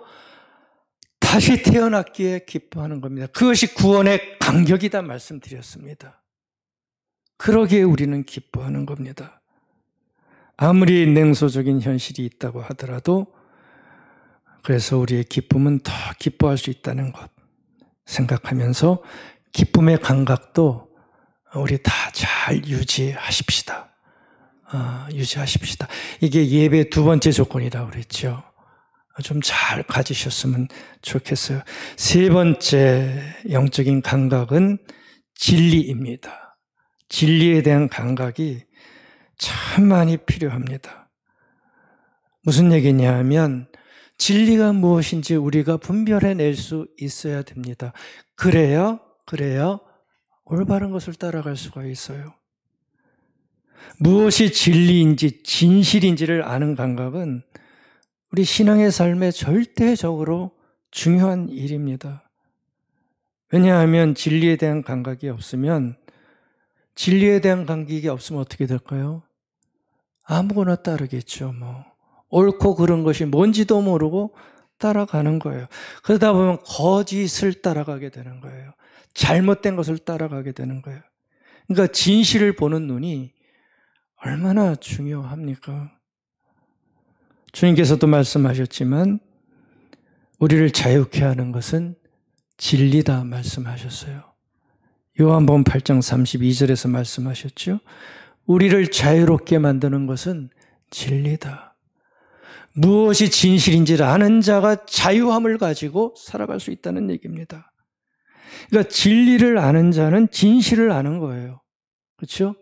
다시 태어났기에 기뻐하는 겁니다. 그것이 구원의 간격이다 말씀드렸습니다. 그러기에 우리는 기뻐하는 겁니다. 아무리 냉소적인 현실이 있다고 하더라도 그래서 우리의 기쁨은 더 기뻐할 수 있다는 것 생각하면서 기쁨의 감각도 우리 다 잘 유지하십시다. 유지하십시다. 이게 예배 두 번째 조건이라고 그랬죠. 좀 잘 가지셨으면 좋겠어요. 세 번째 영적인 감각은 진리입니다. 진리에 대한 감각이 참 많이 필요합니다. 무슨 얘기냐 하면 진리가 무엇인지 우리가 분별해낼 수 있어야 됩니다. 그래야 올바른 것을 따라갈 수가 있어요. 무엇이 진리인지 진실인지를 아는 감각은 우리 신앙의 삶에 절대적으로 중요한 일입니다. 왜냐하면 진리에 대한 감각이 없으면 어떻게 될까요? 아무거나 따르겠죠. 옳고 그른 것이 뭔지도 모르고 따라가는 거예요. 그러다 보면 거짓을 따라가게 되는 거예요. 잘못된 것을 따라가게 되는 거예요. 그러니까 진실을 보는 눈이 얼마나 중요합니까? 주님께서도 말씀하셨지만 우리를 자유케 하는 것은 진리다 말씀하셨어요. 요한복음 8장 32절에서 말씀하셨죠. 우리를 자유롭게 만드는 것은 진리다. 무엇이 진실인지를 아는 자가 자유함을 가지고 살아갈 수 있다는 얘기입니다. 그러니까 진리를 아는 자는 진실을 아는 거예요. 그렇죠?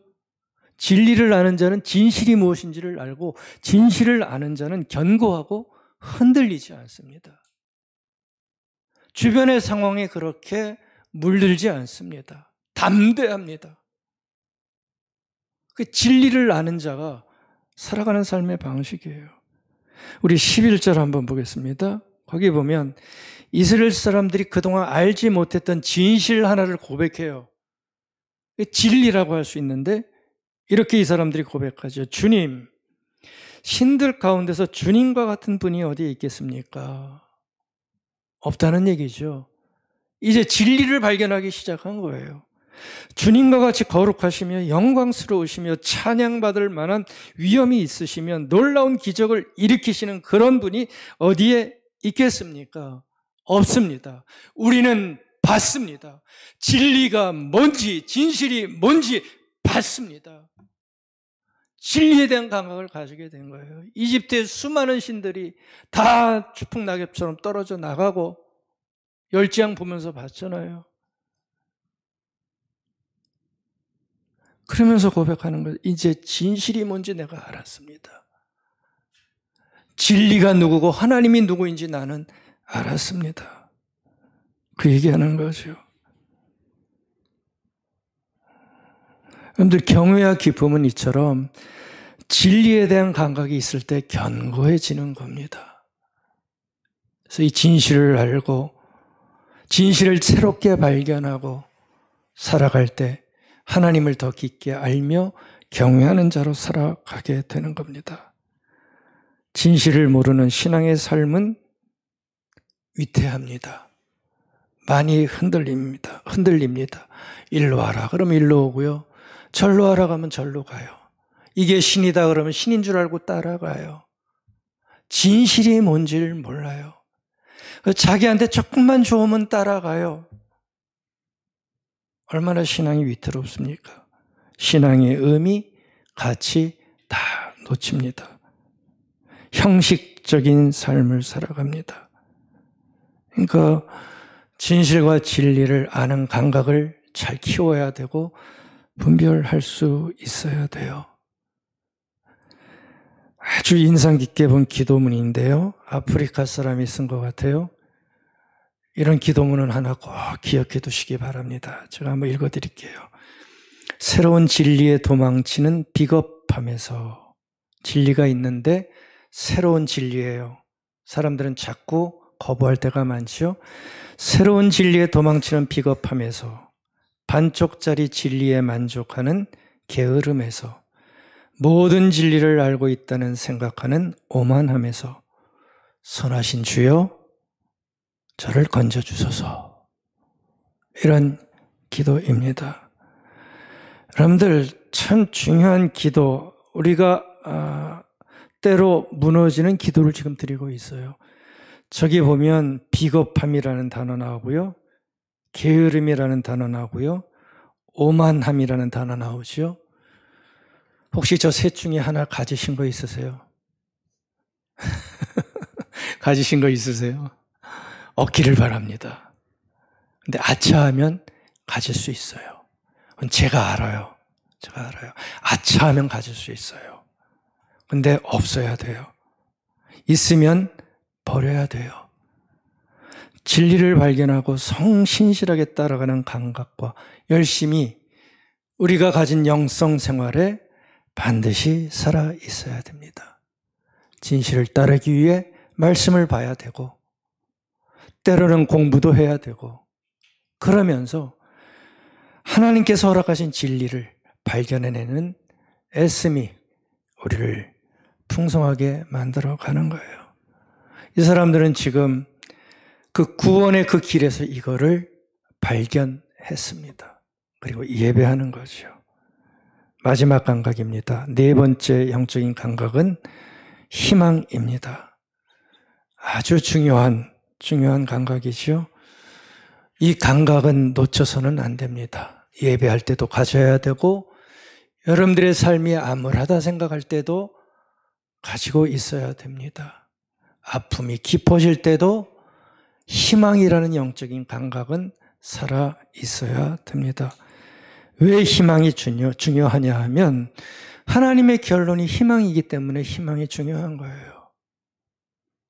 진리를 아는 자는 진실이 무엇인지를 알고 진실을 아는 자는 견고하고 흔들리지 않습니다. 주변의 상황에 그렇게 물들지 않습니다. 담대합니다. 그 진리를 아는 자가 살아가는 삶의 방식이에요. 우리 11절 한번 보겠습니다. 거기 보면 이스라엘 사람들이 그동안 알지 못했던 진실 하나를 고백해요. 진리라고 할 수 있는데 이렇게 이 사람들이 고백하죠. 주님, 신들 가운데서 주님과 같은 분이 어디에 있겠습니까? 없다는 얘기죠. 이제 진리를 발견하기 시작한 거예요. 주님과 같이 거룩하시며 영광스러우시며 찬양받을 만한 위엄이 있으시면 놀라운 기적을 일으키시는 그런 분이 어디에 있겠습니까? 없습니다. 우리는 봤습니다. 진리가 뭔지, 진실이 뭔지 봤습니다. 진리에 대한 감각을 가지게 된 거예요. 이집트의 수많은 신들이 다 추풍낙엽처럼 떨어져 나가고 열지양 보면서 봤잖아요. 그러면서 고백하는 거예요. 이제 진실이 뭔지 내가 알았습니다. 진리가 누구고 하나님이 누구인지 나는 알았습니다. 그 얘기하는 거죠. 여러분들 경외와 기쁨은 이처럼 진리에 대한 감각이 있을 때 견고해지는 겁니다. 그래서 이 진실을 알고 진실을 새롭게 발견하고 살아갈 때 하나님을 더 깊게 알며 경외하는 자로 살아가게 되는 겁니다. 진실을 모르는 신앙의 삶은 위태합니다. 많이 흔들립니다. 일로 와라 그러면 일로 오고요. 절로 하라 가면 절로 가요. 이게 신이다 그러면 신인 줄 알고 따라가요. 진실이 뭔지를 몰라요. 자기한테 조금만 좋으면 따라가요. 얼마나 신앙이 위태롭습니까? 신앙의 의미, 가치 다 놓칩니다. 형식적인 삶을 살아갑니다. 그러니까 진실과 진리를 아는 감각을 잘 키워야 되고 분별할 수 있어야 돼요. 아주 인상 깊게 본 기도문인데요. 아프리카 사람이 쓴 것 같아요. 이런 기도문은 하나 꼭 기억해 두시기 바랍니다. 제가 한번 읽어드릴게요. 새로운 진리에 도망치는 비겁함에서 진리가 있는데 새로운 진리예요. 사람들은 자꾸 거부할 때가 많죠. 새로운 진리에 도망치는 비겁함에서 반쪽짜리 진리에 만족하는 게으름에서 모든 진리를 알고 있다는 생각하는 오만함에서 선하신 주여 저를 건져주소서. 이런 기도입니다. 여러분들 참 중요한 기도, 우리가 때로 무너지는 기도를 지금 드리고 있어요. 저기 보면 비겁함이라는 단어 나오고요. 게으름이라는 단어 나오고요. 오만함이라는 단어 나오죠. 혹시 저 셋 중에 하나 가지신 거 있으세요? 가지신 거 있으세요? 없기를 바랍니다. 근데 아차하면 가질 수 있어요. 제가 알아요. 아차하면 가질 수 있어요. 근데 없어야 돼요. 있으면 버려야 돼요. 진리를 발견하고 성신실하게 따라가는 감각과 열심히 우리가 가진 영성 생활에 반드시 살아 있어야 됩니다. 진실을 따르기 위해 말씀을 봐야 되고 때로는 공부도 해야 되고 그러면서 하나님께서 허락하신 진리를 발견해내는 애씀이 우리를 풍성하게 만들어 가는 거예요. 이 사람들은 지금 그 구원의 그 길에서 이거를 발견했습니다. 그리고 예배하는 거죠. 마지막 감각입니다. 네 번째 영적인 감각은 희망입니다. 아주 중요한 감각이죠. 이 감각은 놓쳐서는 안 됩니다. 예배할 때도 가져야 되고 여러분들의 삶이 암울하다 생각할 때도 가지고 있어야 됩니다. 아픔이 깊어질 때도 희망이라는 영적인 감각은 살아 있어야 됩니다. 왜 희망이 중요하냐 하면 하나님의 결론이 희망이기 때문에 희망이 중요한 거예요.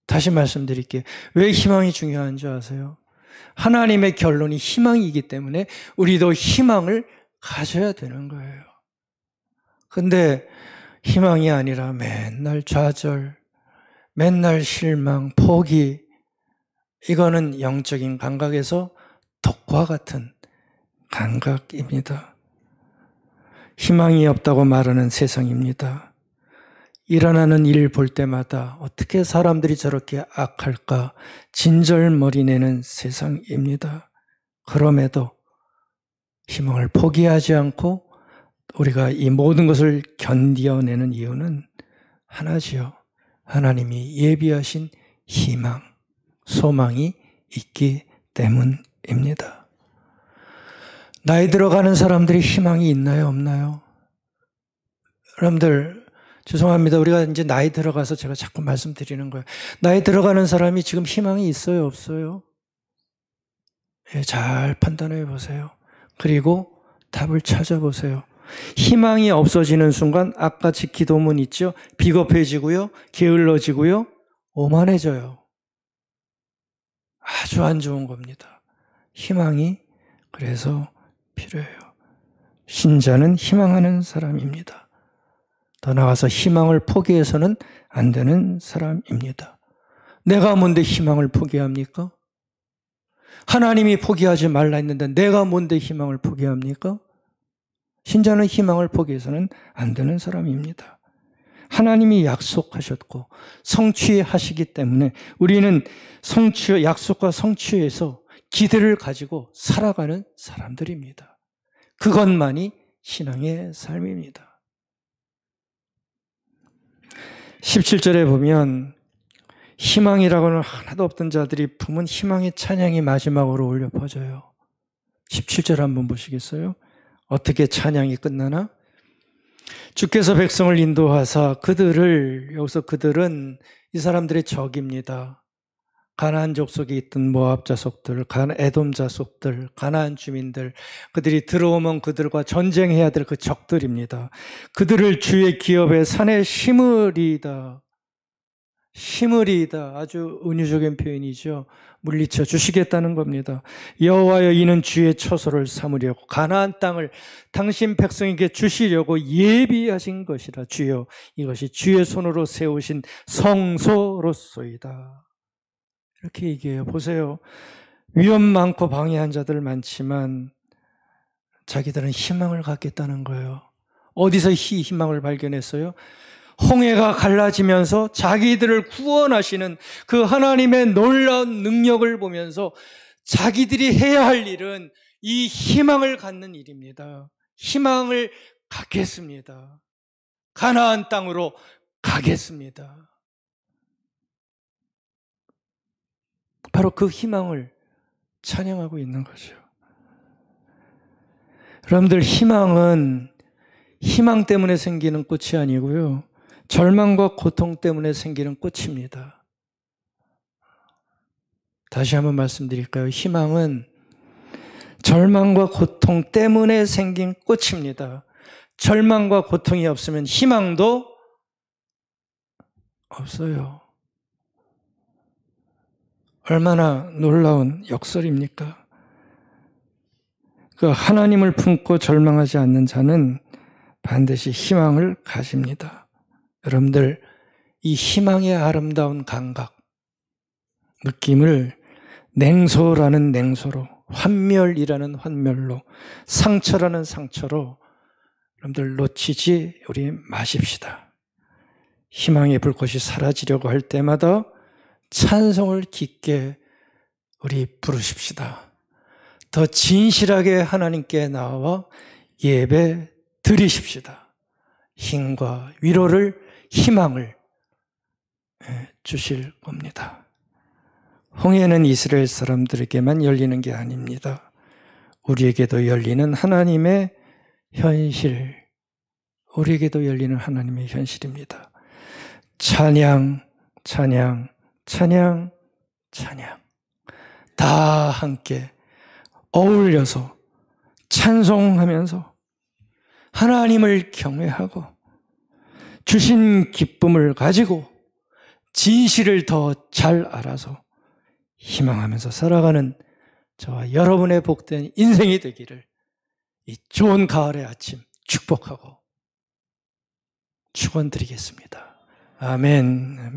다시 말씀드릴게요. 왜 희망이 중요한 줄 아세요? 하나님의 결론이 희망이기 때문에 우리도 희망을 가져야 되는 거예요. 근데 희망이 아니라 맨날 좌절, 맨날 실망, 포기, 이거는 영적인 감각에서 독과 같은 감각입니다. 희망이 없다고 말하는 세상입니다. 일어나는 일 볼 때마다 어떻게 사람들이 저렇게 악할까 진절머리 내는 세상입니다. 그럼에도 희망을 포기하지 않고 우리가 이 모든 것을 견뎌내는 이유는 하나지요. 하나님이 예비하신 희망, 소망이 있기 때문입니다. 나이 들어가는 사람들이 희망이 있나요, 없나요? 여러분들 죄송합니다. 우리가 이제 나이 들어가서 제가 자꾸 말씀드리는 거예요. 나이 들어가는 사람이 지금 희망이 있어요, 없어요? 예, 잘 판단해 보세요. 그리고 답을 찾아보세요. 희망이 없어지는 순간 아까 기도문 있죠? 비겁해지고요, 게을러지고요, 오만해져요. 아주 안 좋은 겁니다. 희망이 그래서 필요해요. 신자는 희망하는 사람입니다. 더 나아가서 희망을 포기해서는 안 되는 사람입니다. 내가 뭔데 희망을 포기합니까? 하나님이 포기하지 말라 했는데 내가 뭔데 희망을 포기합니까? 신자는 희망을 포기해서는 안 되는 사람입니다. 하나님이 약속하셨고 성취하시기 때문에 우리는 약속과 성취에서 기대를 가지고 살아가는 사람들입니다. 그것만이 신앙의 삶입니다. 17절에 보면 희망이라고는 하나도 없던 자들이 품은 희망의 찬양이 마지막으로 울려 퍼져요. 17절 한번 보시겠어요? 어떻게 찬양이 끝나나? 주께서 백성을 인도하사 여기서 그들은 이 사람들의 적입니다. 가나안 족속에 있던 모압 자손들, 에돔 자손들, 가나안 주민들, 그들이 들어오면 그들과 전쟁해야 될 그 적들입니다. 그들을 주의 기업의 산에 심으리이다. 아주 은유적인 표현이죠. 물리쳐 주시겠다는 겁니다. 여호와여, 이는 주의 처소를 삼으려고 가나안 땅을 당신 백성에게 주시려고 예비하신 것이라. 주여, 이것이 주의 손으로 세우신 성소로소이다. 이렇게 얘기해요. 보세요. 위험 많고 방해한 자들 많지만 자기들은 희망을 갖겠다는 거예요. 어디서 희망을 발견했어요? 홍해가 갈라지면서 자기들을 구원하시는 그 하나님의 놀라운 능력을 보면서 자기들이 해야 할 일은 이 희망을 갖는 일입니다. 희망을 갖겠습니다. 가나안 땅으로 가겠습니다. 바로 그 희망을 찬양하고 있는 거죠. 여러분들, 희망은 희망 때문에 생기는 꽃이 아니고요, 절망과 고통 때문에 생기는 꽃입니다. 다시 한번 말씀드릴까요? 희망은 절망과 고통 때문에 생긴 꽃입니다. 절망과 고통이 없으면 희망도 없어요. 얼마나 놀라운 역설입니까? 그 하나님을 품고 절망하지 않는 자는 반드시 희망을 가집니다. 여러분들, 이 희망의 아름다운 감각, 느낌을 냉소라는 냉소로 환멸이라는 환멸로, 상처라는 상처로 여러분들 놓치지 우리 마십시다. 희망의 불꽃이 사라지려고 할 때마다 찬송을 깊게 우리 부르십시다. 더 진실하게 하나님께 나와 예배 드리십시다. 힘과 위로를, 희망을 주실 겁니다. 홍해는 이스라엘 사람들에게만 열리는 게 아닙니다. 우리에게도 열리는 하나님의 현실, 우리에게도 열리는 하나님의 현실입니다. 찬양, 찬양, 찬양, 찬양. 다 함께 어울려서 찬송하면서 하나님을 경외하고 주신 기쁨을 가지고 진실을 더 잘 알아서 희망하면서 살아가는 저와 여러분의 복된 인생이 되기를 이 좋은 가을의 아침 축복하고 축원드리겠습니다. 아멘. 아멘.